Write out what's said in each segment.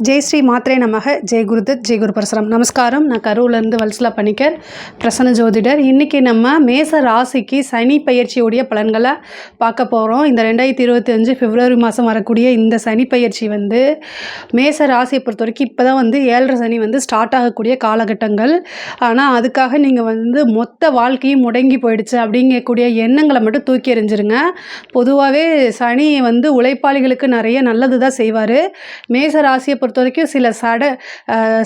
ஜெய் ஸ்ரீ மாத்ரே நமக. ஜெய் குருதத், ஜெய் குரு பரசுராம். நமஸ்காரம். நான் கரூர்லேருந்து வல்சலா பணிக்கர், பிரசன்ன ஜோதிடர். இன்றைக்கி நம்ம மேச ராசிக்கு சனி பயிற்சியுடைய பலன்களை பார்க்க போகிறோம். இந்த 2025 பிப்ரவரி மாதம் வரக்கூடிய இந்த சனி பயிற்சி மேச ராசியை பொறுத்த வரைக்கும் இப்போ தான் 7.5 சனி ஸ்டார்ட் ஆகக்கூடிய காலகட்டங்கள். ஆனால் அதுக்காக நீங்கள் மொத்த வாழ்க்கையும் முடங்கி போயிடுச்சு அப்படிங்கக்கூடிய எண்ணங்களை மட்டும் தூக்கி எறிஞ்சிருங்க. பொதுவாகவே சனி உழைப்பாளிகளுக்கு நிறைய நல்லது தான் செய்வார். மேச ராசியை பொறுத்த வரைக்கும் சில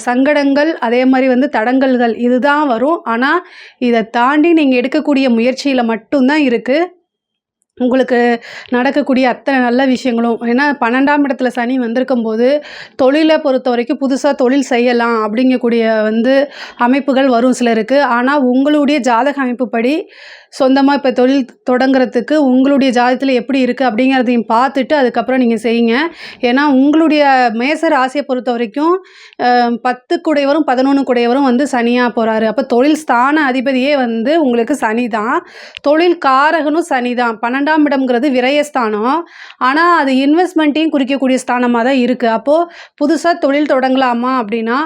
சங்கடங்கள், அதே மாதிரி தடங்கல்கள் இதுதான் வரும். ஆனால் இதை தாண்டி நீங்கள் எடுக்கக்கூடிய முயற்சியில் மட்டும்தான் இருக்குது உங்களுக்கு நடக்கக்கூடிய அத்தனை நல்ல விஷயங்களும். ஏன்னா 12ஆம் இடத்துல சனி வந்திருக்கும் போது தொழிலை பொறுத்த வரைக்கும் புதுசாக தொழில் செய்யலாம் அப்படிங்கக்கூடிய அமைப்புகள் வரும் சிலருக்கு. ஆனால் உங்களுடைய ஜாதக அமைப்புப்படி சொந்தமாக இப்போ தொழில் தொடங்குறதுக்கு உங்களுடைய ஜாதகத்தில் எப்படி இருக்குது அப்படிங்கிறதையும் பார்த்துட்டு அதுக்கப்புறம் நீங்கள் செய்யுங்க. ஏன்னா உங்களுடைய மேச ராசியை பொறுத்த வரைக்கும் 10 குடையவரும் 11 குடையவரும் சனியாக போகிறாரு. அப்போ தொழில் ஸ்தான அதிபதியே உங்களுக்கு சனி தான். தொழில் காரகனும் சனி தான். 12ஆம் இடம்ங்கிறது விரயஸ்தானம். ஆனால் அது இன்வெஸ்ட்மெண்ட்டையும் குறிக்கக்கூடிய ஸ்தானமாக தான் இருக்குது. அப்போது புதுசாக தொழில் தொடங்கலாமா அப்படின்னா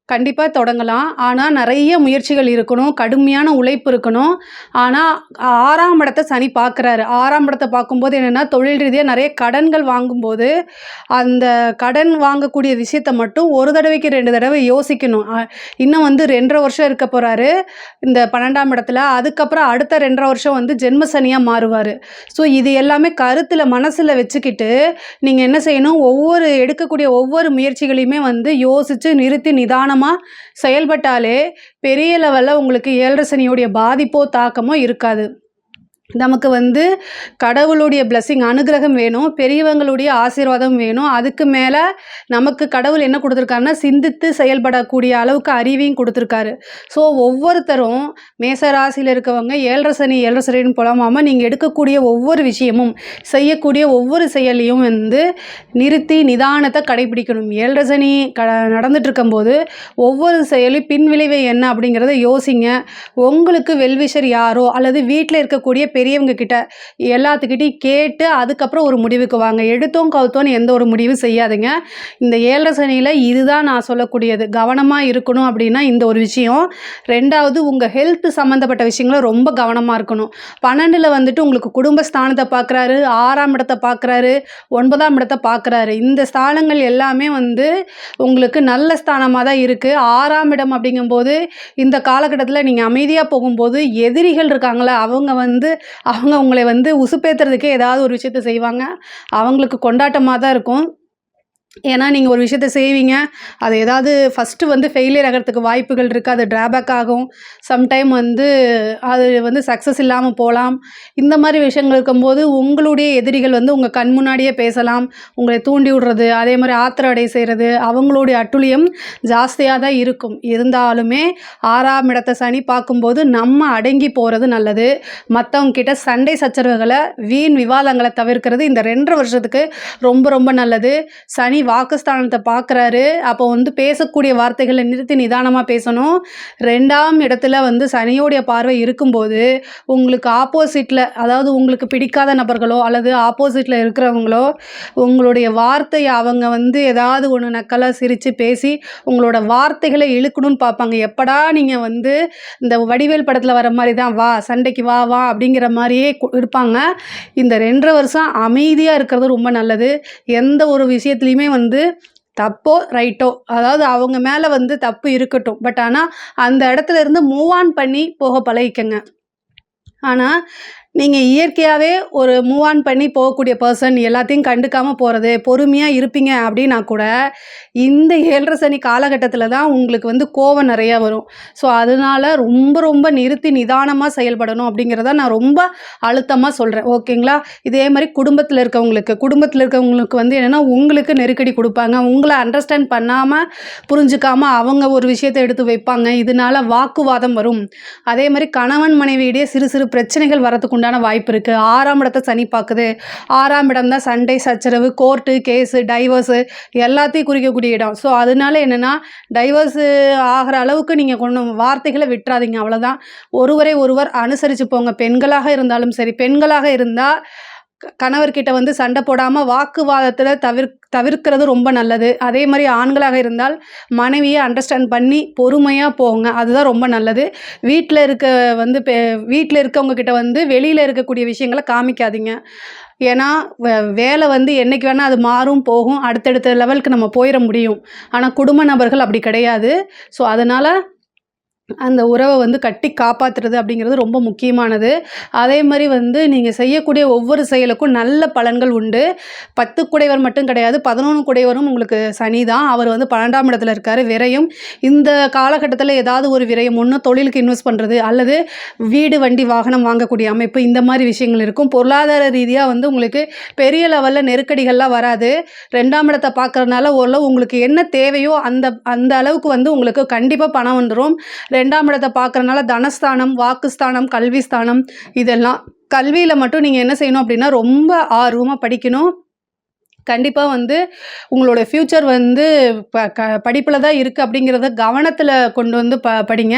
கண்டிப்பாக தொடங்கலாம். ஆனால் நிறைய முயற்சிகள் இருக்கணும், கடுமையான உழைப்பு இருக்கணும். ஆனால் 6ஆம் இடத்தை சனி பார்க்குறாரு. 6ஆம் இடத்தை பார்க்கும்போது என்னென்னா, தொழில் ரீதியாக நிறைய கடன்கள் வாங்கும்போது அந்த கடன் வாங்கக்கூடிய விஷயத்தை மட்டும் ஒரு தடவைக்கு 2 தடவை யோசிக்கணும். இன்னும் 2.5 வருஷம் இருக்க போகிறாரு இந்த 12ஆம் இடத்துல. அதுக்கப்புறம் அடுத்த 2.5 வருஷம் ஜென்ம சனியாக மாறுவார். ஸோ இது எல்லாமே கருத்தில் மனசில் வச்சுக்கிட்டு நீங்கள் என்ன செய்யணும், எடுக்கக்கூடிய ஒவ்வொரு முயற்சிகளையுமே யோசித்து நிறுத்தி நிதானம் செயல்பட்டாலே பெரிய லெவலில் உங்களுக்கு 7.5 சனியுடைய பாதிப்போ தாக்கமோ இருக்காது. நமக்கு கடவுளுடைய பிளெஸ்ஸிங், அனுகிரகம் வேணும், பெரியவங்களுடைய ஆசீர்வாதம் வேணும். அதுக்கு மேலே நமக்கு கடவுள் என்ன கொடுத்துருக்காருன்னா, சிந்தித்து செயல்படக்கூடிய அளவுக்கு அறிவையும் கொடுத்துருக்காரு. ஸோ ஒவ்வொருத்தரும் மேசராசியில் இருக்கவங்க 7.5 சனின்னு புலமாமல் நீங்கள் எடுக்கக்கூடிய ஒவ்வொரு விஷயமும், செய்யக்கூடிய ஒவ்வொரு செயலையும் நிறுத்தி நிதானத்தை கடைபிடிக்கணும். 7.5 சனி நடந்துட்டு இருக்கும்போது ஒவ்வொரு செயலையும் பின்விளைவை என்ன அப்படிங்கிறத யோசிங்க. உங்களுக்கு வெல்விஷர் யாரோ அல்லது வீட்டில் இருக்கக்கூடிய பெரியவங்க கிட்ட எல்லாத்துக்கிட்டையும் கேட்டு அதுக்கப்புறம் ஒரு முடிவுக்கு வாங்க. எடுத்தோம் கவுத்தோன்னு எந்த ஒரு முடிவு செய்யாதுங்க. இந்த 7.5 சனியில் இதுதான் நான் சொல்லக்கூடியது. கவனமாக இருக்கணும் அப்படின்னா இந்த ஒரு விஷயம். 2வது, உங்கள் ஹெல்த் சம்மந்தப்பட்ட விஷயங்கள ரொம்ப கவனமாக இருக்கணும். 12ல் உங்களுக்கு குடும்பஸ்தானத்தை பார்க்குறாரு, 6ஆம் இடத்தை பார்க்குறாரு, 9ஆம் இடத்தை பார்க்குறாரு. இந்த ஸ்தானங்கள் எல்லாமே உங்களுக்கு நல்ல ஸ்தானமாக தான் இருக்குது. 6ஆம் இடம் அப்படிங்கும்போது இந்த காலகட்டத்தில் நீங்கள் அமைதியாக போகும்போது எதிரிகள் இருக்காங்களே அவங்க உங்களை உசுப்பேத்துறதுக்கே ஏதாவது ஒரு விஷயத்த செய்வாங்க. அவங்களுக்கு கொண்டாட்டமாக தான் இருக்கும். ஏன்னா நீங்கள் ஒரு விஷயத்த செய்வீங்க, அது ஏதாவது ஃபஸ்ட்டு ஃபெயிலியர் ஆகிறதுக்கு வாய்ப்புகள் இருக்குது. அது ட்ராபேக் ஆகும். சம்டைம் அது சக்ஸஸ் இல்லாமல் போகலாம். இந்த மாதிரி விஷயங்கள் இருக்கும்போது உங்களுடைய எதிரிகள் உங்கள் கண் முன்னாடியே பேசலாம், உங்களை தூண்டி விடுறது, அதே மாதிரி ஆத்திர அடை செய்கிறது, அவங்களுடைய அட்டுழியம் ஜாஸ்தியாக தான் இருக்கும். இருந்தாலுமே 6ஆம் இடத்தை சனி பார்க்கும்போது நம்ம அடங்கி போகிறது நல்லது. மற்றவங்க கிட்ட சண்டை சச்சரவுகளை, வீண் விவாதங்களை தவிர்க்கிறது இந்த 2.5 வருஷத்துக்கு ரொம்ப ரொம்ப நல்லது. சனி வாக்குஸ்தானத்தை பார்க்குறாரு. அப்போ பேசக்கூடிய வார்த்தைகளை நிறுத்தி நிதானமாக பேசணும். 2ஆம் இடத்துல சனியோடைய பார்வை இருக்கும்போது உங்களுக்கு ஆப்போசிட்டில், அதாவது உங்களுக்கு பிடிக்காத நபர்களோ அல்லது ஆப்போசிட்டில் இருக்கிறவங்களோ உங்களுடைய வார்த்தையை அவங்க ஏதாவது ஒன்று நக்கலாக சிரித்து பேசி உங்களோட வார்த்தைகளை இழுக்கணும்னு பார்ப்பாங்க. எப்படா நீங்கள் இந்த வடிவேல் படத்தில் வர மாதிரி தான், வா சண்டைக்கு வா வா அப்படிங்கிற மாதிரியே இருப்பாங்க. இந்த 2.5 வருஷம் அமைதியாக இருக்கிறது ரொம்ப நல்லது. எந்த ஒரு விஷயத்துலையுமே தப்போ ரைட்டோ, அதாவது அவங்க மேலே தப்பு இருக்கட்டும், பட் ஆனால் அந்த இடத்துல இருந்து மூவ் ஆன் பண்ணி போக பழகிக்கங்க. ஆனால் நீங்கள் இயற்கையாகவே ஒரு மூவ் ஆன் பண்ணி போகக்கூடிய பர்சன், எல்லாத்தையும் கண்டுக்காமல் போகிறது, பொறுமையாக இருப்பீங்க அப்படின்னா கூட இந்த 7.5 சனி காலகட்டத்தில் தான் உங்களுக்கு கோபம் நிறையா வரும். ஸோ அதனால் ரொம்ப ரொம்ப நிறுத்தி நிதானமாக செயல்படணும் அப்படிங்கிறத நான் ரொம்ப அழுத்தமாக சொல்கிறேன். ஓகேங்களா? இதே மாதிரி குடும்பத்தில் இருக்கவங்களுக்கு என்னென்னா, உங்களுக்கு நெருக்கடி கொடுப்பாங்க. உங்களை அண்டர்ஸ்டாண்ட் பண்ணாமல் புரிஞ்சுக்காமல் அவங்க ஒரு விஷயத்தை எடுத்து வைப்பாங்க. இதனால் வாக்குவாதம் வரும். அதே மாதிரி கணவன் மனைவியிடையே சிறு சிறு பிரச்சனைகள் வரதுக்கு வாய்ப்பு இருக்குது. 6ஆம் இடத்தை சனி பார்க்குது. 6ஆம் இடம் தான் சண்டை சச்சரவு, கோர்ட்டு கேஸு, டைவர்ஸு எல்லாத்தையும் குறிக்கக்கூடிய இடம். ஸோ அதனால என்னென்னா, டைவர்ஸு ஆகிற அளவுக்கு நீங்கள் வார்த்தைகளை விட்டுறாதீங்க. அவ்வளோதான். ஒருவரை ஒருவர் அனுசரித்து போங்க. பெண்களாக இருந்தாலும் சரி, பெண்களாக இருந்தால் கணவர்கிட்ட வந்து சண்டை போடாமல் வாக்குவாதத்தில் தவிர்க்கிறது ரொம்ப நல்லது. அதே மாதிரி ஆண்களாக இருந்தால் மனைவியை அண்டர்ஸ்டாண்ட் பண்ணி பொறுமையாக போங்க, அதுதான் ரொம்ப நல்லது. வீட்டில் வீட்டில் இருக்கவங்க கிட்ட வந்து வெளியில் இருக்கக்கூடிய விஷயங்களை காமிக்காதீங்க. ஏன்னா வேலை வந்து என்றைக்கு வேணால் அது மாறும் போகும், அடுத்தடுத்த லெவலுக்கு நம்ம போயிட முடியும். ஆனால் குடும்ப நபர்கள் அப்படி கிடையாது. ஸோ அதனால் அந்த உறவை வந்து கட்டி காப்பாற்றுறது அப்படிங்கிறது ரொம்ப முக்கியமானது. அதே மாதிரி வந்து நீங்கள் செய்யக்கூடிய ஒவ்வொரு செயலுக்கும் நல்ல பலன்கள் உண்டு. 10 குடைவர் மட்டும் கிடையாது, 11 குடைவரும் உங்களுக்கு சனி தான். அவர் வந்து 12ஆம் இடத்துல இருக்கார். விரயம் இந்த காலகட்டத்தில் ஏதாவது ஒரு விரயம், ஒன்று தொழிலுக்கு இன்வெஸ்ட் பண்ணுறது அல்லது வீடு வண்டி வாகனம் வாங்கக்கூடிய அமைப்பு, இந்த மாதிரி விஷயங்கள் இருக்கும். பொருளாதார ரீதியாக வந்து உங்களுக்கு பெரிய லெவலில் நெருக்கடிகள்லாம் வராது. 2ஆம் இடத்தை பார்க்குறதுனால ஓரளவு உங்களுக்கு என்ன தேவையோ அந்த அளவுக்கு வந்து உங்களுக்கு கண்டிப்பாக பணம் வந்துடும். 2ஆம் இடத்தை பார்க்குறனால தனஸ்தானம், வாக்குஸ்தானம், கல்விஸ்தானம், இதெல்லாம். கல்வியில் மட்டும் நீங்கள் என்ன செய்யணும் அப்படின்னா ரொம்ப ஆர்வமாக படிக்கணும். கண்டிப்பாக வந்து உங்களோட ஃப்யூச்சர் வந்து படிப்பில் தான் இருக்குது அப்படிங்கிறத கவனத்தில் கொண்டு வந்து படிங்க.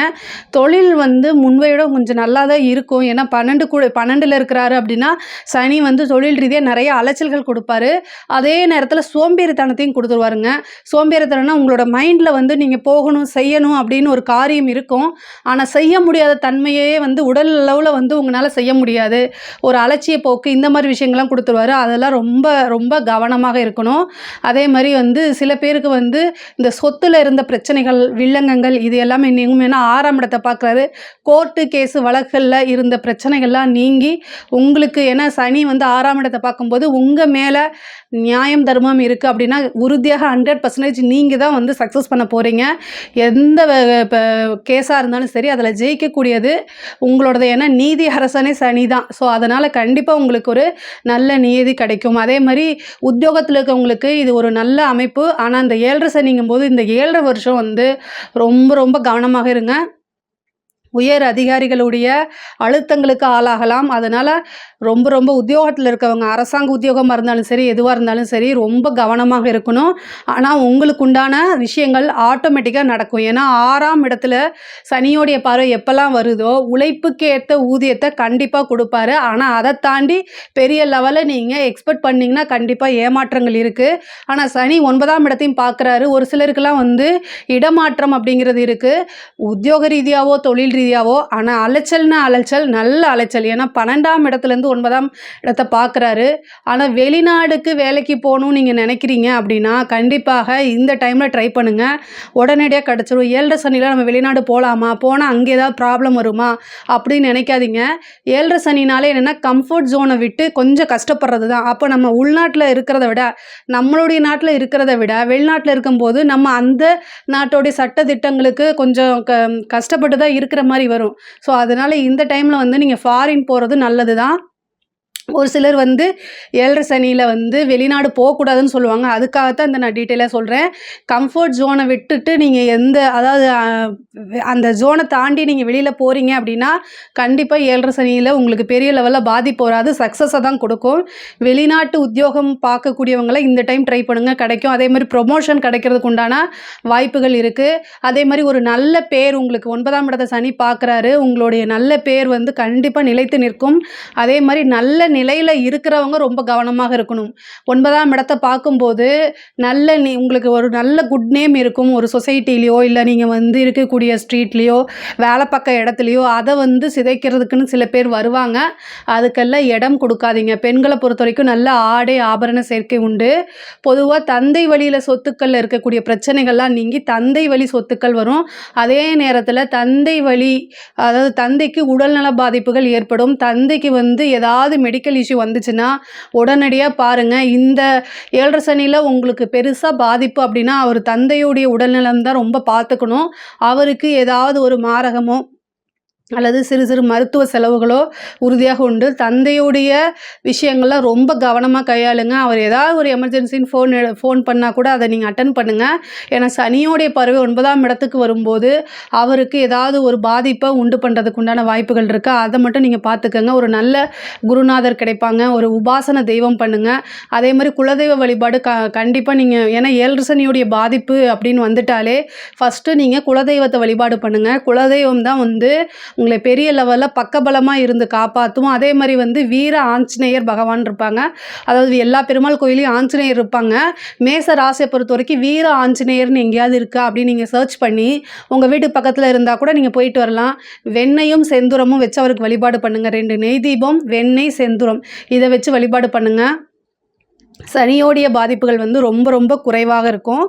தொழில் வந்து முன்பையோட கொஞ்சம் நல்லா தான் இருக்கும். ஏன்னா 12 இருக்கிறாரு அப்படின்னா சனி வந்து தொழில் ரீதியாக நிறைய அலைச்சல்கள் கொடுப்பாரு. அதே நேரத்தில் சோம்பேறித்தனத்தையும் கொடுத்துருவாருங்க. சோம்பேறித்தனம்னா உங்களோட மைண்டில் வந்து நீங்கள் போகணும் செய்யணும் அப்படின்னு ஒரு காரியம் இருக்கும். ஆனால் செய்ய முடியாத தன்மையே வந்து உடல் அளவில் வந்து உங்களால் செய்ய முடியாது. ஒரு அலட்சிய போக்கு, இந்த மாதிரி விஷயங்கள்லாம் கொடுத்துருவாரு. அதெல்லாம் ரொம்ப ரொம்ப கவனமாக இருக்கணும். அதே மாதிரி வந்து சில பேருக்கு வந்து இந்த சொத்துல இருந்த பிரச்சனைகள், வில்லங்கங்கள், இது எல்லாமே நீங்கும். ஏன்னா 6ஆம் இடத்தை பார்க்குறாரு. கோர்ட்டு கேஸு வழக்குகளில் இருந்த பிரச்சனைகள்லாம் நீங்கி உங்களுக்கு, ஏன்னா சனி வந்து 6ஆம் இடத்தை பார்க்கும்போது உங்கள் மேலே நியாயம் தர்மம் இருக்குது அப்படின்னா உறுதியாக 100% நீங்கள் தான் வந்து சக்ஸஸ் பண்ண போகிறீங்க. எந்த கேஸாக இருந்தாலும் சரி அதில் ஜெயிக்கக்கூடியது உங்களோடது. ஏன்னா நீதி அரசனே சனி தான். ஸோ அதனால் கண்டிப்பாக உங்களுக்கு ஒரு நல்ல நீதி கிடைக்கும். அதே மாதிரி உத்தியோகத்தில் இருக்கவங்களுக்கு இது ஒரு நல்ல அமைப்பு. ஆனால் இந்த 7.5 சனிங்கும் போது இந்த 7.5 வருஷம் வந்து ரொம்ப ரொம்ப கவனமாக இருங்க. உயர் அதிகாரிகளுடைய அழுத்தங்களுக்கு ஆளாகலாம். அதனால் ரொம்ப ரொம்ப உத்தியோகத்தில் இருக்கவங்க, அரசாங்க உத்தியோகமாக இருந்தாலும் சரி எதுவாக இருந்தாலும் சரி ரொம்ப கவனமாக இருக்கணும். ஆனால் உங்களுக்கு உண்டான விஷயங்கள் ஆட்டோமேட்டிக்காக நடக்கும். ஏன்னா 6ஆம் இடத்துல சனியோடைய பார்வை எப்போல்லாம் வருதோ உழைப்புக்கு ஏற்ற ஊதியத்தை கண்டிப்பாக கொடுப்பாரு. ஆனால் அதை தாண்டி பெரிய லெவலில் நீங்கள் எக்ஸ்பெக்ட் பண்ணிங்கன்னா கண்டிப்பாக ஏமாற்றங்கள் இருக்குது. ஆனால் சனி 9ஆம் இடத்தையும் பார்க்குறாரு. ஒரு சிலருக்கெல்லாம் வந்து இடமாற்றம் அப்படிங்கிறது இருக்குது, உத்தியோக ரீதியாவோ தொழில் ரீதியாவோ. ஆனால் அலைச்சல், நல்ல அலைச்சல். ஏன்னா 12ஆம் இடத்துலேருந்து 9ஆம் இடத்தை பார்க்குறாரு. ஆனால் வெளிநாடுக்கு வேலைக்கு போகணும்னு நீங்கள் நினைக்கிறீங்க அப்படின்னா கண்டிப்பாக இந்த டைமில் ட்ரை பண்ணுங்கள், உடனடியாக கிடச்சிரும். 7.5 சனியில் நம்ம வெளிநாடு போகலாமா, போனால் அங்கே ஏதாவது ப்ராப்ளம் வருமா அப்படின்னு நினைக்காதீங்க. 7.5 சனினாலே என்னென்னா கம்ஃபர்ட் ஜோனை விட்டு கொஞ்சம் கஷ்டப்படுறது தான். அப்போ நம்ம உள்நாட்டில் இருக்கிறத விட, நம்மளுடைய நாட்டில் இருக்கிறத விட வெளிநாட்டில் இருக்கும்போது நம்ம அந்த நாட்டோடைய சட்ட திட்டங்களுக்கு கொஞ்சம் கஷ்டப்பட்டு தான் இருக்கிற மாதிரி வரும். ஸோ அதனால் இந்த டைமில் வந்து நீங்கள் ஃபாரின் போகிறது நல்லது தான். ஒரு சிலர் வந்து 7.5 சனியில் வந்து வெளிநாடு போகக்கூடாதுன்னு சொல்லுவாங்க. அதுக்காகத்தான் நான் டீட்டெயிலாக சொல்கிறேன். கம்ஃபர்ட் ஜோனை விட்டுட்டு நீங்கள் அதாவது அந்த ஜோனை தாண்டி நீங்கள் வெளியில் போகிறீங்க அப்படின்னா கண்டிப்பாக 7.5 சனியில் உங்களுக்கு பெரிய லெவலில் பாதிப்பு வராது, சக்ஸஸை தான் கொடுக்கும். வெளிநாட்டு உத்தியோகம் பார்க்கக்கூடியவங்களை இந்த டைம் ட்ரை பண்ணுங்கள், கிடைக்கும். அதே மாதிரி ப்ரொமோஷன் கிடைக்கிறதுக்கு உண்டான வாய்ப்புகள் இருக்குது. அதே மாதிரி ஒரு நல்ல பேர் உங்களுக்கு 9ஆம் இடத்தை சனி பார்க்குறாரு. உங்களுடைய நல்ல பேர் வந்து கண்டிப்பாக நிலைத்து நிற்கும். அதே மாதிரி நல்ல நிலையில் இருக்கிறவங்க ரொம்ப கவனமாக இருக்கணும். 9ஆம் இடத்தை பார்க்கும்போது உங்களுக்கு ஒரு நல்ல குட் நேம் இருக்கும். ஒரு சொசைட்டிலையோ இல்லை நீங்கள் வந்து இருக்கக்கூடிய ஸ்ட்ரீட்லேயோ வேலை பார்க்க இடத்துலையோ அதை வந்து சிதைக்கிறதுக்குன்னு சில பேர் வருவாங்க. அதுக்கெல்லாம் இடம் கொடுக்காதீங்க. பெண்களை பொறுத்த வரைக்கும் நல்ல ஆடை ஆபரண சேர்க்கை உண்டு. பொதுவாக தந்தை வழியில் சொத்துக்களில் இருக்கக்கூடிய பிரச்சனைகள்லாம் நீங்கி தந்தை வழி சொத்துக்கள் வரும். அதே நேரத்தில் தந்தை வழி, அதாவது தந்தைக்கு உடல்நல பாதிப்புகள் ஏற்படும். தந்தைக்கு வந்து ஏதாவது மெடிக்கல் இஷ்யூ வந்துச்சுன்னா உடனடியாக பாருங்கள். இந்த 7.5 சனியில் உங்களுக்கு பெருசாக பாதிப்பு அப்படின்னா அவர் தந்தையுடைய உடல்நலம் தான் ரொம்ப பார்த்துக்கணும். அவருக்கு ஏதாவது ஒரு மாரகமோ அல்லது சிறு சிறு மருத்துவ செலவுகளோ உறுதியாக உண்டு. தந்தையுடைய விஷயங்கள்லாம் ரொம்ப கவனமாக கையாளுங்க. அவர் ஏதாவது ஒரு எமர்ஜென்சின்னு ஃபோன் பண்ணால் கூட அதை நீங்கள் அட்டன் பண்ணுங்கள். ஏன்னா சனியோடைய பார்வை 9ஆம் இடத்துக்கு வரும்போது அவருக்கு ஏதாவது ஒரு பாதிப்பை உண்டு பண்ணுறதுக்கு உண்டான வாய்ப்புகள் இருக்குது. அதை மட்டும் நீங்கள் பார்த்துக்கோங்க. ஒரு நல்ல குருநாதர் கிடைப்பாங்க. ஒரு உபாசன தெய்வம் பண்ணுங்கள். அதே மாதிரி குலதெய்வ வழிபாடு கண்டிப்பாக நீங்கள், ஏன்னா 7.5 சனியுடைய பாதிப்பு அப்படின்னு வந்துட்டாலே ஃபஸ்ட்டு நீங்கள் குலதெய்வத்தை வழிபாடு பண்ணுங்கள். குலதெய்வம் தான் வந்து உங்களை பெரிய லெவலில் பக்கபலமாக இருந்து காப்பாற்றும். அதே மாதிரி வந்து வீர ஆஞ்சநேயர் பகவான் இருப்பாங்க. அதாவது எல்லா பெருமாள் கோயிலையும் ஆஞ்சநேயர் இருப்பாங்க. மேச ராசியை பொறுத்த வரைக்கும் வீர ஆஞ்சநேயர்னு எங்கேயாவது இருக்கா அப்படின்னு நீங்கள் சர்ச் பண்ணி உங்கள் வீட்டு பக்கத்தில் இருந்தால் கூட நீங்கள் போயிட்டு வரலாம். வெண்ணையும் செந்தூரமும் வச்சு அவருக்கு வழிபாடு பண்ணுங்கள். 2 நெய் தீபம், வெண்ணெய், செந்தூரம் இதை வச்சு வழிபாடு பண்ணுங்கள். சனியோடைய பாதிப்புகள் வந்து ரொம்ப ரொம்ப குறைவாக இருக்கும்.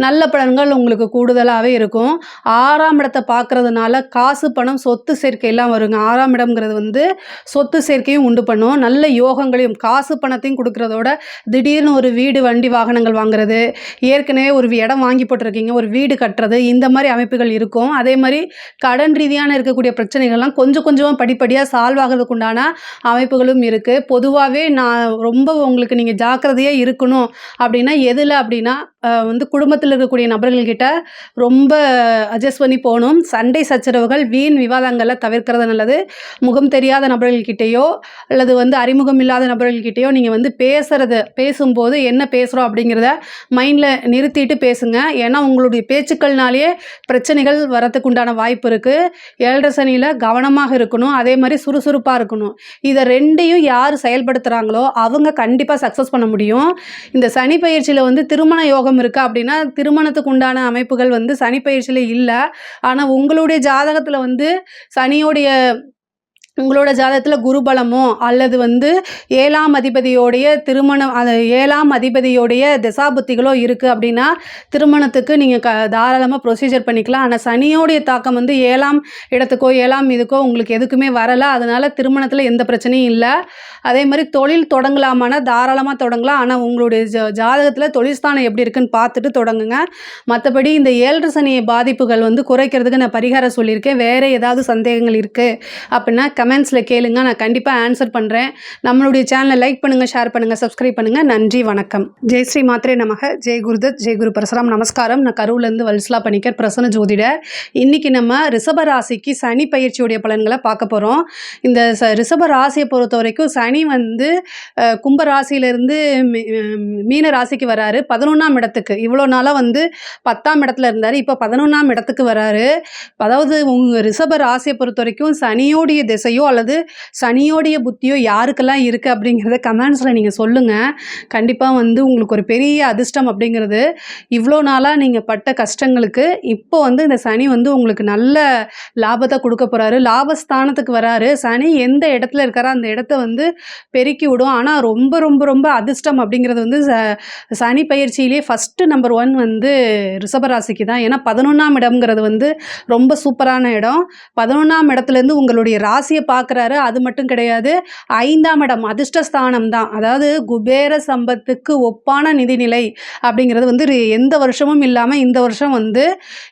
நல்ல பலன்கள் உங்களுக்கு கூடுதலாகவே இருக்கும். 6ஆம் இடத்தை பார்க்குறதுனால காசு, பணம், சொத்து சேர்க்கையெல்லாம் வருங்க. 6ஆம் இடம்ங்கிறது வந்து சொத்து சேர்க்கையும் உண்டு பண்ணும். நல்ல யோகங்களையும் காசு பணத்தையும் கொடுக்குறதோட திடீர்னு ஒரு வீடு, வண்டி, வாகனங்கள் வாங்குறது, ஏற்கனவே ஒரு இடம் வாங்கி போட்டிருக்கீங்க, ஒரு வீடு கட்டுறது, இந்த மாதிரி அமைப்புகள் இருக்கும். அதே மாதிரி கடன் ரீதியான இருக்கக்கூடிய பிரச்சனைகள்லாம் கொஞ்சம் கொஞ்சமாக படிப்படியாக சால்வ் ஆகிறதுக்கு உண்டான அமைப்புகளும் இருக்குது. பொதுவாகவே நான் ரொம்ப உங்களுக்கு நீங்கள் ஜாக்கிரதையாக இருக்கணும் அப்படின்னா எதில் அப்படின்னா வந்து குடும்பத்தில் இருக்கக்கூடிய நபர்கள்கிட்ட ரொம்ப அட்ஜஸ்ட் பண்ணி போகணும். சண்டை சச்சரவுகள், வீண் விவாதங்களை தவிர்க்கிறது நல்லது. முகம் தெரியாத நபர்கள்கிட்டையோ அல்லது வந்து அறிமுகம் இல்லாத நபர்கள்கிட்டையோ நீங்கள் வந்து பேசும்போது என்ன பேசுகிறோம் அப்படிங்கிறத மைண்டில் நிறுத்திட்டு பேசுங்க. ஏன்னா உங்களுடைய பேச்சுக்கள்னாலேயே பிரச்சனைகள் வரத்துக்கு உண்டான வாய்ப்பு இருக்குது. 7.5 சனியில் கவனமாக இருக்கணும். அதே மாதிரி சுறுசுறுப்பாக இருக்கணும். இதை 2ஐயும் யார் செயல்படுத்துகிறாங்களோ அவங்க கண்டிப்பாக சக்ஸஸ் பண்ண முடியும். இந்த சனி பயிற்சியில் வந்து திருமண யோகம் இருக்கா அப்படின்னா திருமணத்துக்கு உண்டான அமைப்புகள் வந்து சனி பயிற்சியில் இல்லை. ஆனால் உங்களுடைய ஜாதகத்தில் வந்து உங்களோட ஜாதகத்தில் குருபலமோ அல்லது வந்து 7ஆம் அதிபதியோடைய திருமணம், அது 7ஆம் அதிபதியோடைய திசாபுத்திகளோ இருக்குது அப்படின்னா திருமணத்துக்கு நீங்கள் தாராளமாக ப்ரொசீஜர் பண்ணிக்கலாம். ஆனால் சனியோடைய தாக்கம் வந்து 7ஆம் இடத்துக்கோ 7ஆம் இதுக்கோ உங்களுக்கு எதுக்குமே வரலை. அதனால் திருமணத்தில் எந்த பிரச்சனையும் இல்லை. அதே மாதிரி தொழில் தொடங்கலாமான்னா தாராளமாக தொடங்கலாம். ஆனால் உங்களுடைய ஜாதகத்தில் தொழில் ஸ்தானம் எப்படி இருக்குன்னு பார்த்துட்டு தொடங்குங்க. மற்றபடி இந்த 7.5 சனி பாதிப்புகள் வந்து குறைக்கிறதுக்கு நான் பரிகாரம் சொல்லியிருக்கேன். வேறு ஏதாவது சந்தேகங்கள் இருக்குது அப்படின்னா கமெண்ட்ஸில் கேளுங்க, நான் கண்டிப்பாக ஆன்சர் பண்ணுறேன். நம்மளுடைய சேனலை லைக் பண்ணுங்கள், ஷேர் பண்ணுங்கள், சப்ஸ்கிரைப் பண்ணுங்கள். நன்றி, வணக்கம். ஜெய் ஸ்ரீ மாத்ரே நமக. ஜெய் குருதத், ஜெய் குரு பரசுராம். நமஸ்காரம். நான் கரூர்லேருந்து வல்சலா பணிக்கர், பிரசன்ன ஜோதிடர். இன்றைக்கி நம்ம ரிஷப ராசிக்கு சனி பயிற்சியுடைய பலன்களை பார்க்க போகிறோம். இந்த ரிஷப ராசியை பொறுத்த வரைக்கும் சனி வந்து கும்ப ராசியிலேருந்து மீன ராசிக்கு வராரு. 11ஆம் இடத்துக்கு. இவ்வளோ நாளாக வந்து 10ஆம் இடத்துல இருந்தார். இப்போ 11ஆம் இடத்துக்கு வராரு. அதாவது உங்கள் ரிஷப ராசியை பொறுத்த வரைக்கும் சனியோடைய திசையோ அல்லது சனியோடைய புத்தியோ யாருக்கெல்லாம் இருக்குது அப்படிங்கிறத கமெண்ட்ஸில் நீங்கள் சொல்லுங்கள். கண்டிப்பாக வந்து உங்களுக்கு ஒரு பெரிய அதிர்ஷ்டம் அப்படிங்கிறது இவ்வளோ நாளாக நீங்கள் பட்ட கஷ்டங்களுக்கு இப்போ வந்து இந்த சனி வந்து உங்களுக்கு நல்ல லாபத்தை கொடுக்க போகிறாரு. லாபஸ்தானத்துக்கு வராரு. சனி எந்த இடத்துல இருக்காரோ அந்த இடத்த வந்து பெருக்கி விடும். ஆனால் ரொம்ப ரொம்ப ரொம்ப அதிர்ஷ்டம் அப்படிங்கிறது வந்து சனி பயிற்சியிலே ஃபஸ்ட்டு நம்பர் 1 வந்து ரிஷபராசிக்கு தான். ஏன்னா 11ஆம் இடம்ங்கிறது வந்து ரொம்ப சூப்பரான இடம். 11ஆம் இடத்துலேருந்து உங்களுடைய ராசியை பார்க்குறாரு. அது மட்டும் கிடையாது, 5ஆம் இடம் அதிர்ஷ்டஸ்தானம் தான். அதாவது குபேர சம்பத்துக்கு ஒப்பான நிதிநிலை அப்படிங்கிறது வந்து எந்த வருஷமும் இல்லாமல் இந்த வருஷம் வந்து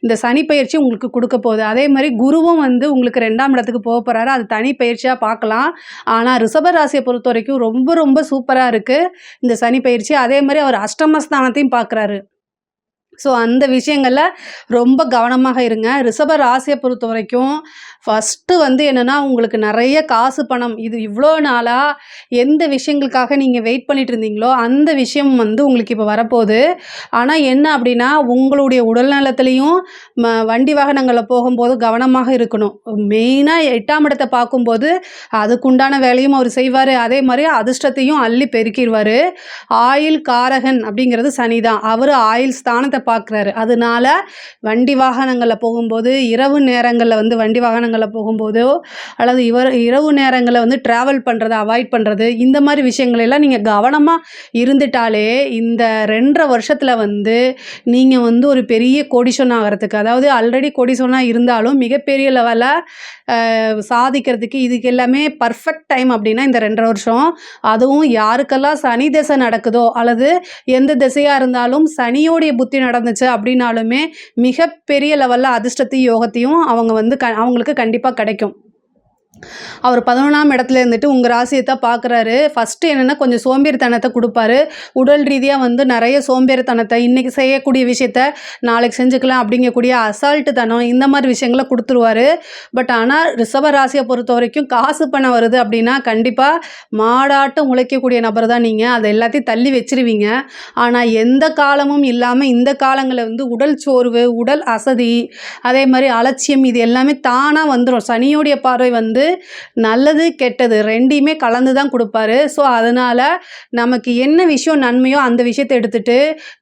இந்த சனி பயிற்சி உங்களுக்கு கொடுக்க போகுது. அதே மாதிரி குருவும் வந்து உங்களுக்கு 2ஆம் இடத்துக்கு போக போகிறாரு. அது தனி பயிற்சியாக பார்க்கலாம். ஆனால் ரிஷப ராசியை பொறுத்த வரைக்கும் ரொம்ப ரொம்ப சூப்பராக இருக்குது இந்த சனி பயிற்சி. அதே மாதிரி அவர் அஷ்டமஸ்தானத்தையும் பார்க்குறாரு. ஸோ அந்த விஷயங்களில் ரொம்ப கவனமாக இருங்க. ரிஷப ராசியை பொறுத்த வரைக்கும் ஃபஸ்ட்டு வந்து என்னென்னா உங்களுக்கு நிறைய காசு பணம் இது இவ்வளோ நாளாக எந்த விஷயங்களுக்காக நீங்கள் வெயிட் பண்ணிட்டு இருந்தீங்களோ அந்த விஷயம் வந்து உங்களுக்கு இப்போ வரப்போகுது. ஆனால் என்ன அப்படின்னா உங்களுடைய உடல்நலத்துலேயும் வண்டி வாகனங்களில் போகும்போது கவனமாக இருக்கணும். மெயினாக 8ஆம் இடத்தை பார்க்கும்போது அதுக்குண்டான வேலையும் அவர் செய்வார். அதே மாதிரி அதிர்ஷ்டத்தையும் அள்ளி பெருக்கிடுவார். ஆயில் காரகன் அப்படிங்கிறது சனி தான். அவர் ஆயில் ஸ்தானத்தை பார்க்குறாரு. அதனால வண்டி வாகனங்களில் போகும்போது இரவு நேரங்களில் வந்து வண்டி வாகனங்களில் போகும்போதோ அல்லது இரவு நேரங்களில் வந்து ட்ராவல் பண்ணுறது அவாய்ட் பண்ணுறது இந்த மாதிரி விஷயங்களெல்லாம் நீங்கள் கவனமாக இருந்துட்டாலே இந்த 2.5 வருஷத்தில் வந்து நீங்கள் வந்து ஒரு பெரிய கோடீஸ்வரன் ஆகிறதுக்கு, அதாவது ஆல்ரெடி கோடீஸ்வரனாக இருந்தாலும் மிகப்பெரிய லெவலில் சாதிக்கிறதுக்கு இதுக்கு எல்லாமே பர்ஃபெக்ட் டைம் அப்படின்னா இந்த 2.5 வருஷம். அதுவும் யாருக்கெல்லாம் சனி திசை நடக்குதோ அல்லது எந்த திசையாக இருந்தாலும் சனியோடைய புத்தி நடந்துச்சு அப்படின்னாலுமே மிகப்பெரிய லெவலில் அதிர்ஷ்டத்தையும் யோகத்தையும் அவங்க வந்து அவங்களுக்கு கண்டிப்பாக கிடைக்கும். அவர் 11ஆம் இடத்துல இருந்துட்டு உங்கள் ராசியை தான் பார்க்குறாரு. ஃபஸ்ட்டு என்னென்னா கொஞ்சம் சோம்பேறித்தனத்தை கொடுப்பாரு. உடல் ரீதியாக வந்து நிறைய சோம்பேறித்தனத்தை, இன்றைக்கி செய்யக்கூடிய விஷயத்த நாளைக்கு செஞ்சுக்கலாம் அப்படிங்கக்கூடிய அசால்ட்டுத்தனம், இந்த மாதிரி விஷயங்களை கொடுத்துருவாரு. பட் ஆனால் ரிஷப ராசியை பொறுத்த வரைக்கும் காசு பணம் வருது அப்படின்னா கண்டிப்பாக மாடாட்டம் உழைக்கக்கூடிய நபர் தான் நீங்கள். அதை எல்லாத்தையும் தள்ளி வச்சிருவீங்க. ஆனால் எந்த காலமும் இல்லாமல் இந்த காலங்களில் வந்து உடல் சோர்வு, உடல் அசதி, அதே மாதிரி அலட்சியம், இது எல்லாமே தானாக வந்துடும். சனியோடைய பார்வை வந்து நல்லது கெட்டது ரெண்டையுமே கலந்து தான் கொடுப்பாரு. ஸோ அதனால் நமக்கு என்ன விஷயம் நன்மையோ அந்த விஷயத்தை எடுத்துகிட்டு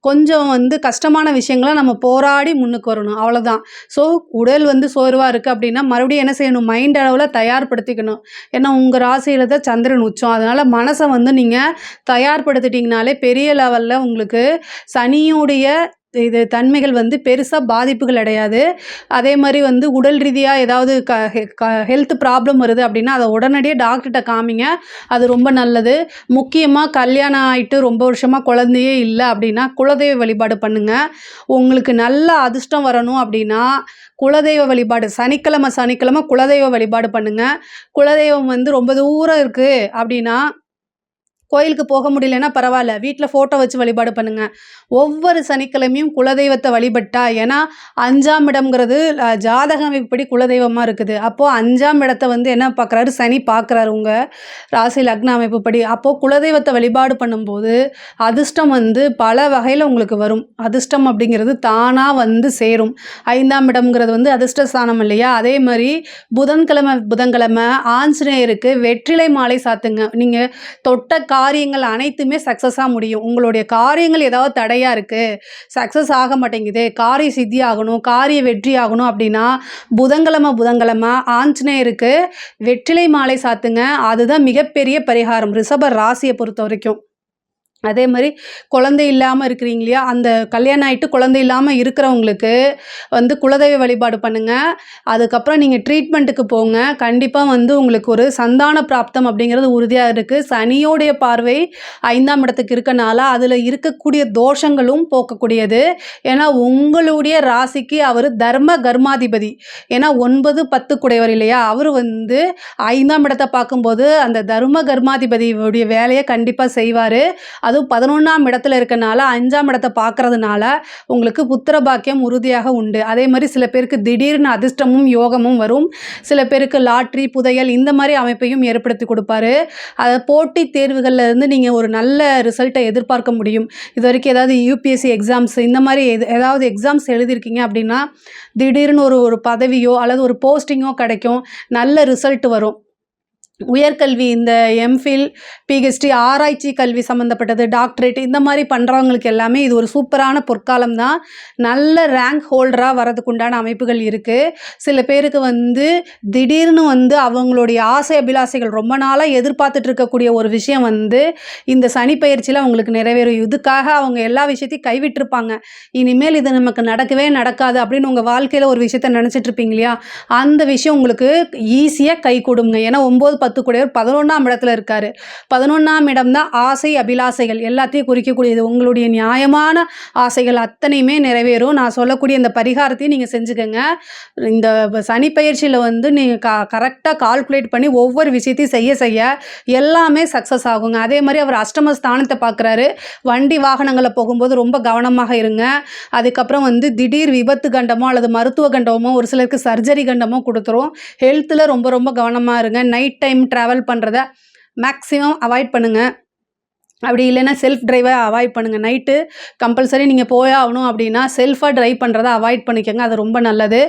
கொஞ்சம் வந்து கஷ்டமான விஷயங்களை நம்ம போராடி முன்னுக்கு வரணும், அவ்வளோதான். ஸோ உடல் வந்து சோர்வாக இருக்குது அப்படின்னா மறுபடியும் என்ன செய்யணும், மைண்ட் அளவில் தயார்படுத்திக்கணும். ஏன்னா உங்கள் ராசியில் தான் சந்திரன் உச்சம். அதனால் மனசை வந்து நீங்கள் தயார்படுத்திட்டிங்கனாலே பெரிய லெவலில் உங்களுக்கு சனியுடைய இது தன்மைகள் வந்து பெருசாக பாதிப்புகள் அடையாது. அதே மாதிரி வந்து உடல் ரீதியாக ஏதாவது ஹெல்த் ப்ராப்ளம் வருது அப்படின்னா அதை உடனடியாக டாக்டர்கிட்ட காமிங்க, அது ரொம்ப நல்லது. முக்கியமாக கல்யாணம் ஆகிட்டு ரொம்ப வருஷமாக குழந்தையே இல்லை அப்படின்னா குலதெய்வ வழிபாடு பண்ணுங்கள். உங்களுக்கு நல்ல அதிர்ஷ்டம் வரணும் அப்படின்னா குலதெய்வ வழிபாடு சனிக்கிழமை குலதெய்வ வழிபாடு பண்ணுங்கள். குலதெய்வம் வந்து ரொம்ப தூரம் இருக்குது அப்படின்னா கோயிலுக்கு போக முடியலன்னா பரவாயில்ல, வீட்டில் ஃபோட்டோ வச்சு வழிபாடு பண்ணுங்கள். ஒவ்வொரு சனிக்கிழமையும் குலதெய்வத்தை வழிபட்டா, ஏன்னா 5ஆம் இடம்ங்கிறது ஜாதக அமைப்புப்படி குலதெய்வமாக இருக்குது. அப்போது 5ஆம் இடத்தை வந்து என்ன பார்க்குறாரு, சனி பார்க்குறாரு உங்கள் ராசி லக்ன அமைப்புப்படி. அப்போது குலதெய்வத்தை வழிபாடு பண்ணும்போது அதிர்ஷ்டம் வந்து பல வகையில் உங்களுக்கு வரும். அதிர்ஷ்டம் அப்படிங்கிறது தானாக வந்து சேரும். 5ஆம் இடம்ங்கிறது வந்து அதிர்ஷ்டஸ்தானம் இல்லையா? அதே மாதிரி புதன்கிழமை ஆஞ்சநேயருக்கு வெற்றிலை மாலை சாத்துங்க. நீங்கள் தொட்ட காரியங்கள் அனைத்துமே சக்ஸஸாக முடியும். உங்களுடைய காரியங்கள் ஏதாவது தடையாக இருக்குது, சக்ஸஸ் ஆக மாட்டேங்குது, காரிய சித்தி ஆகணும், காரிய வெற்றி ஆகணும் அப்படின்னா புதன்கிழமை ஆஞ்சநேயருக்கு வெற்றிலை மாலை சாத்துங்க. அதுதான் மிகப்பெரிய பரிகாரம் ரிஷப ராசியை பொறுத்த வரைக்கும். அதே மாதிரி குழந்தை இல்லாமல் இருக்கிறீங்க இல்லையா, அந்த கல்யாணம் ஆகிட்டு குழந்தை இல்லாமல் இருக்கிறவங்களுக்கு வந்து குலதெய்வ வழிபாடு பண்ணுங்கள். அதுக்கப்புறம் நீங்கள் ட்ரீட்மெண்ட்டுக்கு போங்க. கண்டிப்பாக வந்து உங்களுக்கு ஒரு சந்தான பிராப்தம் அப்படிங்கிறது உறுதியாக இருக்குது. சனியோடைய பார்வை 5ஆம் இடத்துக்கு இருக்கனால அதில் இருக்கக்கூடிய தோஷங்களும் போக்கக்கூடியது. ஏன்னா உங்களுடைய ராசிக்கு அவர் தர்ம கர்மாதிபதி. ஏன்னா 9, 10 குடையவர் இல்லையா, அவர் வந்து 5ஆம் இடத்தை பார்க்கும்போது அந்த தர்ம கர்மாதிபதியுடைய வேலையை கண்டிப்பாக செய்வார். அதுவும் 11ஆம் இடத்துல இருக்கனால 5ஆம் இடத்தை பார்க்கறதுனால உங்களுக்கு புத்திர பாக்கியம் உறுதியாக உண்டு. அதே மாதிரி சில பேருக்கு திடீர்னு அதிர்ஷ்டமும் யோகமும் வரும். சில பேருக்கு லாட்ரி, புதையல் இந்த மாதிரி அமைப்பையும் ஏற்படுத்தி கொடுப்பாரு. அதை போட்டித் தேர்வுகளில் இருந்து நீங்கள் ஒரு நல்ல ரிசல்ட்டை எதிர்பார்க்க முடியும். இது வரைக்கும் ஏதாவது யூபிஎஸ்சி எக்ஸாம்ஸ் இந்த மாதிரி ஏதாவது எக்ஸாம்ஸ் எழுதியிருக்கீங்க அப்படின்னா திடீர்னு ஒரு பதவியோ அல்லது ஒரு போஸ்டிங்கோ கிடைக்கும், நல்ல ரிசல்ட் வரும். உயர்கல்வி இந்த எம்ஃபில், பிஹெச்டி, ஆராய்ச்சி கல்வி சம்மந்தப்பட்டது, டாக்டரேட் இந்த மாதிரி பண்ணுறவங்களுக்கு எல்லாமே இது ஒரு சூப்பரான பொற்காலம் தான். நல்ல ரேங்க் ஹோல்டராக வரதுக்கு உண்டான அமைப்புகள் இருக்குது. சில பேருக்கு வந்து திடீர்னு வந்து அவங்களுடைய ஆசை அபிலாசைகள் ரொம்ப நாளாக எதிர்பார்த்துட்டு இருக்கக்கூடிய ஒரு விஷயம் வந்து இந்த சனி பயிற்சியில் அவங்களுக்கு நிறைவேறும். இதுக்காக அவங்க எல்லா விஷயத்தையும் கைவிட்டிருப்பாங்க. இனிமேல் இது நமக்கு நடக்கவே நடக்காது அப்படின்னு உங்கள் வாழ்க்கையில் ஒரு விஷயத்த நினச்சிட்ருப்பீங்க இல்லையா, அந்த விஷயம் உங்களுக்கு ஈஸியாக கை கொடுங்க. ஏன்னா 9, 10 கூடியவர் 11ஆம் இடத்துல இருக்காரு. 11ஆம் இடம் தான் ஆசை அபிலாசைகள் எல்லாத்தையும் குறிக்கக்கூடியது. உங்களுடைய நியாயமான ஆசைகள் அத்தனையுமே நிறைவேறும். நான் சொல்லக்கூடிய இந்த பரிகாரத்தையும் நீங்கள் செஞ்சுக்கோங்க. இந்த சனி பயிற்சியில் வந்து நீங்கள் கரெக்டாக கால்குலேட் பண்ணி ஒவ்வொரு விஷயத்தையும் செய்ய எல்லாமே சக்ஸஸ் ஆகுங்க. அதே மாதிரி அவர் அஷ்டம ஸ்தானத்தை பார்க்குறாரு. வண்டி வாகனங்களில் போகும்போது ரொம்ப கவனமாக இருங்க. அதுக்கப்புறம் வந்து திடீர் விபத்து கண்டமோ அல்லது மருத்துவ கண்டமோ, ஒரு சிலருக்கு சர்ஜரி கண்டமோ கொடுத்துரும். ஹெல்த்தில் ரொம்ப கவனமாக இருங்க. நைட் டைம் ட்ராவல் பண்ணுறத மேக்ஸிமம் அவாய்ட் பண்ணுங்கள். அப்படி இல்லைன்னா செல்ஃப் ட்ரைவை அவாய்ட் பண்ணுங்கள். நைட்டு கம்பல்சரி நீங்கள் போயாகணும் அப்படின்னா செல்ஃபாக ட்ரைவ் பண்ணுறதை அவாய்ட் பண்ணிக்கோங்க, அது ரொம்ப நல்லது.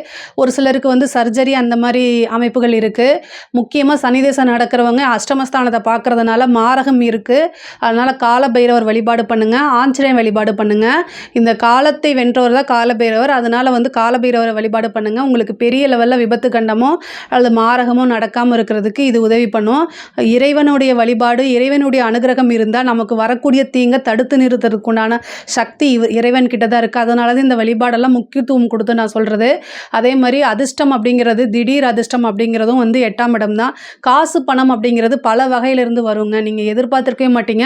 ஒரு சிலருக்கு வந்து சர்ஜரி அந்த மாதிரி அமைப்புகள் இருக்குது. முக்கியமாக சனிதேசம் நடக்கிறவங்க அஷ்டமஸ்தானத்தை பார்க்குறதுனால மாரகம் இருக்குது. அதனால் காலபைரவர் வழிபாடு பண்ணுங்கள், ஆஞ்சநேயர் வழிபாடு பண்ணுங்கள். இந்த காலத்தை வென்றவர் தான் காலபைரவர். அதனால் வந்து காலபைரவரை வழிபாடு பண்ணுங்கள். உங்களுக்கு பெரிய லெவலில் விபத்து கண்டமோ அல்லது மாரகமோ நடக்காமல் இருக்கிறதுக்கு இது உதவி பண்ணும். இறைவனுடைய வழிபாடு, இறைவனுடைய அனுகிரகம் இருந்தால் நம்ம நமக்கு வரக்கூடிய தீங்கை தடுத்து நிறுத்துறதுக்குண்டான சக்தி இறைவன் கிட்ட தான் இருக்குது. அதனால தான் இந்த வழிபாடெல்லாம் முக்கியத்துவம் கொடுத்து நான் சொல்கிறது. அதே மாதிரி அதிர்ஷ்டம் அப்படிங்கிறது, திடீர் அதிர்ஷ்டம் அப்படிங்கிறதும் வந்து 8ஆம் இடம் தான். காசு பணம் அப்படிங்கிறது பல வகையிலிருந்து வருங்க. நீங்கள் எதிர்பார்த்துருக்கவே மாட்டீங்க,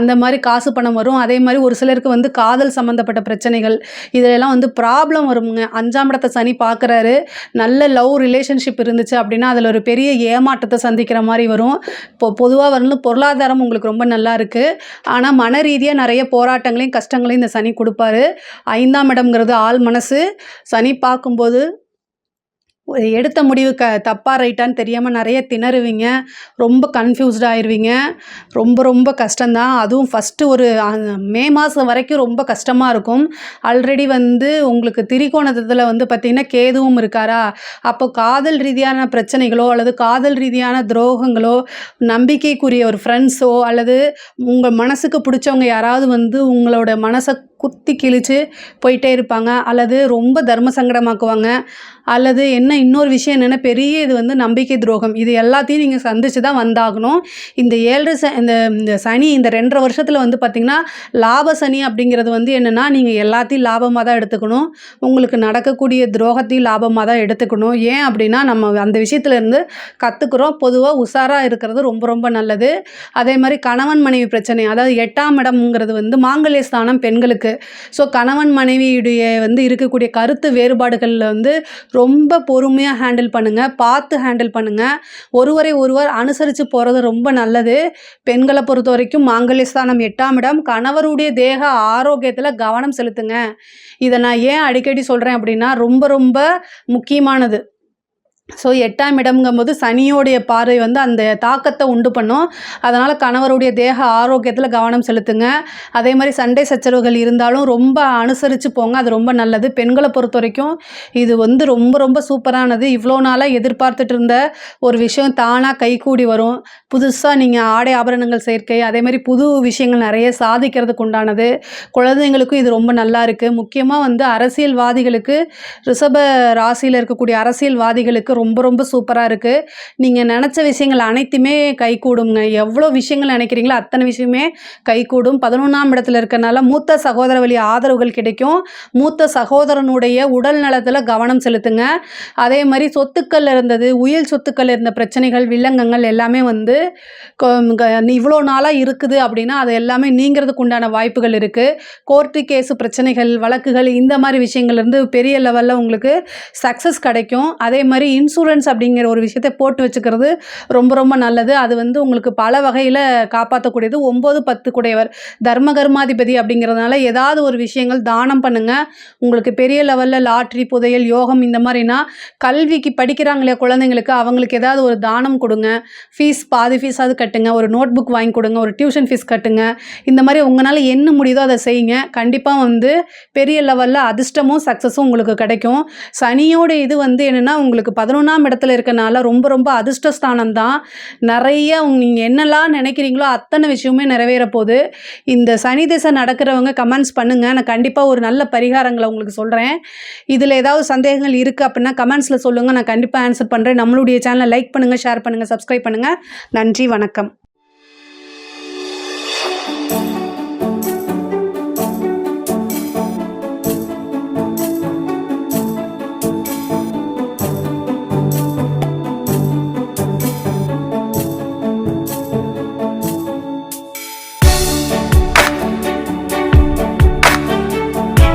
அந்த மாதிரி காசு பணம் வரும். அதே மாதிரி ஒரு சிலருக்கு வந்து காதல் சம்மந்தப்பட்ட பிரச்சனைகள் இதெல்லாம் வந்து ப்ராப்ளம் வருங்க. 5ஆம் இடத்தை சனி பார்க்குறாரு. நல்ல லவ் ரிலேஷன்ஷிப் இருந்துச்சு அப்படின்னா அதில் ஒரு பெரிய ஏமாற்றத்தை சந்திக்கிற மாதிரி வரும். இப்போ பொதுவாக வந்து பொருளாதாரம் உங்களுக்கு ரொம்ப நல்லா இருக்குது. ஆனால் மன ரீதியாக நிறைய போராட்டங்களையும் கஷ்டங்களையும் இந்த சனி கொடுப்பாரு. 5ஆம் இடம்ங்கிறது ஆள் மனசு. சனி பார்க்கும்போது எடுத்த முடிவு தப்பாக ரைட்டான்னு தெரியாமல் நிறைய திணறுவீங்க, ரொம்ப கன்ஃபியூஸ்ட் ஆயிடுவீங்க. ரொம்ப ரொம்ப கஷ்டம்தான். அதுவும் ஃபஸ்ட்டு ஒரு மே மாதம் வரைக்கும் ரொம்ப கஷ்டமாக இருக்கும். ஆல்ரெடி வந்து உங்களுக்கு திரிகோணத்தில் வந்து பார்த்திங்கன்னா கேதுவும் இருக்காரா, அப்போ காதல் ரீதியான பிரச்சனைகளோ அல்லது காதல் ரீதியான துரோகங்களோ, நம்பிக்கைக்குரிய ஒரு ஃப்ரெண்ட்ஸோ அல்லது உங்கள் மனசுக்கு பிடிச்சவங்க யாராவது வந்து உங்களோட மனசை குத்தி கிழிச்சு போயிட்டே இருப்பாங்க, அல்லது ரொம்ப தர்ம சங்கடமாக்குவாங்க, அல்லது என்ன இன்னொரு விஷயம் என்னென்னா பெரிய இது வந்து நம்பிக்கை துரோகம். இது எல்லாத்தையும் நீங்கள் சந்தித்து தான் வந்தாகணும். இந்த 7 இந்த சனி இந்த 2.5 வருஷத்தில் வந்து பார்த்திங்கன்னா லாப சனி அப்படிங்கிறது வந்து என்னென்னா நீங்கள் எல்லாத்தையும் லாபமாக தான் எடுத்துக்கணும். உங்களுக்கு நடக்கக்கூடிய துரோகத்தையும் லாபமாக தான் எடுத்துக்கணும். ஏன் அப்படின்னா நம்ம அந்த விஷயத்துலேருந்து கற்றுக்குறோம். பொதுவாக உஷாராக இருக்கிறது ரொம்ப ரொம்ப நல்லது. அதே மாதிரி கணவன் மனைவி பிரச்சனை, அதாவது 8ஆம் இடம்ங்கிறது வந்து மாங்கல்ய ஸ்தானம் பெண்களுக்கு. ஸோ கணவன் மனைவியுடைய வந்து இருக்கக்கூடிய கருத்து வேறுபாடுகளில் வந்து ரொம்ப பொறுமையாக ஹேண்டில் பண்ணுங்கள், பார்த்து ஹேண்டில் பண்ணுங்கள். ஒருவரை ஒருவர் அனுசரித்து போகிறது ரொம்ப நல்லது. பெண்களை பொறுத்த வரைக்கும் மாங்கல்யஸ்தானம் 8ஆம் இடம், கணவருடைய தேக ஆரோக்கியத்தில் கவனம் செலுத்துங்க. இதை நான் ஏன் அடிக்கடி சொல்கிறேன் அப்படின்னா ரொம்ப ரொம்ப முக்கியமானது. ஸோ 8ஆம் இடம்ங்கும்போது சனியோடைய பார்வை வந்து அந்த தாக்கத்தை உண்டு பண்ணும். அதனால் கணவருடைய தேக ஆரோக்கியத்தில் கவனம் செலுத்துங்க. அதே மாதிரி சண்டை சச்சரவுகள் இருந்தாலும் ரொம்ப அனுசரித்து போங்க, அது ரொம்ப நல்லது. பெண்களை பொறுத்த வரைக்கும் இது வந்து ரொம்ப ரொம்ப சூப்பரானது. இவ்வளோ நாளாக எதிர்பார்த்துட்டு இருந்த ஒரு விஷயம் தானாக கைகூடி வரும். புதுசாக நீங்கள் ஆடை ஆபரணங்கள் சேர்க்கை, அதே மாதிரி புது விஷயங்கள் நிறைய சாதிக்கிறதுக்கு உண்டானது. குழந்தைங்களுக்கும் இது ரொம்ப நல்லா இருக்குது. முக்கியமாக வந்து அரசியல்வாதிகளுக்கு, ரிஷப ராசியில் இருக்கக்கூடிய அரசியல்வாதிகளுக்கு ரொம்ப ரொம்ப சூப்பராக இருக்குது. நீங்கள் நினச்ச விஷயங்கள் அனைத்துமே கைகூடுங்க. எவ்வளோ விஷயங்கள் நினைக்கிறீங்களோ அத்தனை விஷயமே கைகூடும். 11ஆம் இடத்துல இருக்கனால மூத்த சகோதர வழி ஆதரவுகள் கிடைக்கும். மூத்த சகோதரனுடைய உடல் நலத்தில் கவனம் செலுத்துங்க. அதே மாதிரி சொத்துக்கள் இருந்தது, உயிர் சொத்துக்கள் இருந்த பிரச்சனைகள், வில்லங்கங்கள் எல்லாமே வந்து இவ்வளோ நாளாக இருக்குது அப்படின்னா அது எல்லாமே நீங்கிறதுக்கு உண்டான வாய்ப்புகள் இருக்குது. கோர்ட்டு கேஸு பிரச்சனைகள், வழக்குகள், இந்த மாதிரி விஷயங்கள்லேருந்து பெரிய லெவலில் உங்களுக்கு சக்ஸஸ் கிடைக்கும். அதே மாதிரி இன்சூரன்ஸ் அப்படிங்கிற ஒரு விஷயத்தை போட்டு வச்சுக்கிறது ரொம்ப ரொம்ப நல்லது. அது வந்து உங்களுக்கு பல வகையில் காப்பாற்றக்கூடியது. 9 10 கூடையவர் தர்ம கர்மாதிபதி அப்படிங்கிறதுனால ஏதாவது ஒரு விஷயங்கள் தானம் பண்ணுங்கள். உங்களுக்கு பெரிய லெவலில் லாட்ரி, புதையல், யோகம் இந்த மாதிரினா கல்விக்கு படிக்கிறாங்க இல்லையா குழந்தைங்களுக்கு, அவங்களுக்கு ஏதாவது ஒரு தானம் கொடுங்க. ஃபீஸ் பாதி ஃபீஸாவது கட்டுங்க, ஒரு நோட் புக் வாங்கி கொடுங்க, ஒரு டியூஷன் ஃபீஸ் கட்டுங்க. இந்த மாதிரி உங்களால் என்ன முடியுதோ அதை செய்யுங்க. கண்டிப்பாக வந்து பெரிய லெவலில் அதிர்ஷ்டமும் சக்ஸஸும் உங்களுக்கு கிடைக்கும். சனியோட இது வந்து என்னென்னா உங்களுக்கு 11ஆம் இடத்துல இருக்கனால ரொம்ப ரொம்ப அதிர்ஷ்டஸ்தானம் தான். நிறைய நீங்கள் என்னெல்லாம் நினைக்கிறீங்களோ அத்தனை விஷயமே நிறைவேற போகுது. இந்த சனி திசை நடக்கிறவங்க கமெண்ட்ஸ் பண்ணுங்கள், நான் கண்டிப்பாக ஒரு நல்ல பரிகாரங்களை உங்களுக்கு சொல்கிறேன். இதில் ஏதாவது சந்தேகங்கள் இருக்குது அப்படின்னா கமெண்ட்ஸில் சொல்லுங்கள், நான் கண்டிப்பாக ஆன்சர் பண்ணுறேன். நம்மளுடைய சேனலை லைக் பண்ணுங்கள், ஷேர் பண்ணுங்கள், சப்ஸ்கிரைப் பண்ணுங்கள். நன்றி, வணக்கம்.